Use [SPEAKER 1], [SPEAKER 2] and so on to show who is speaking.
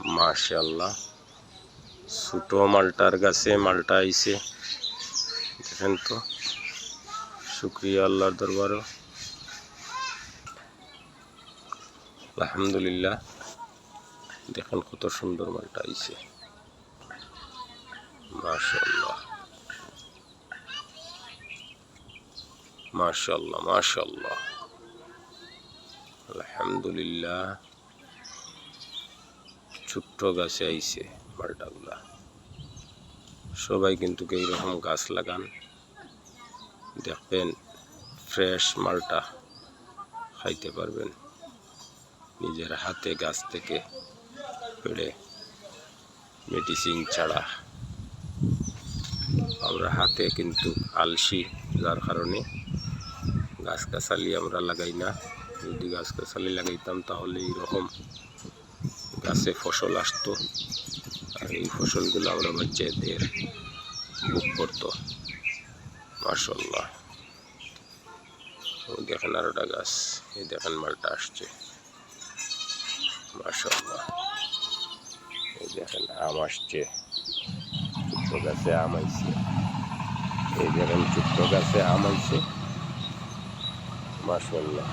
[SPEAKER 1] মাশাআল্লাহ ছোট মালটার গাছে মালটা আইছে দেখেন তো শুকরিয়া আল্লাহর দরবারে আলহামদুলিল্লাহ দেখেন কত সুন্দর মালটা আইছে মাশাআল্লাহ মাশাআল্লাহ মাশাআল্লাহ আলহামদুলিল্লাহ ছোট্ট গাছে আইছে মালটাগুলা সবাই কিন্তু এইরকম গাছ লাগান দেখবেন ফ্রেশ মালটা খাইতে পারবেন নিজের হাতে গাছ থেকে পেড়ে মেডিসিন ছাড়া আমরা হাতে কিন্তু আলসি যার কারণে গাছগাছালি আমরা লাগাই না যদি গাছগাছালি লাগাইতাম তাহলে এইরকম গাছে ফসল আসতো আর এই ফসলগুলো আমরা বাচ্চাদের ভোগ করতো মাশাআল্লাহ দেখেন আরোটা গাছ এই দেখেন মালটা আসছে মাশাআল্লাহ এই দেখেন আম আসছে ছোট্ট গাছে আম আইছে এই দেখেন ছোট্ট গাছে আম আইছে মাশাআল্লাহ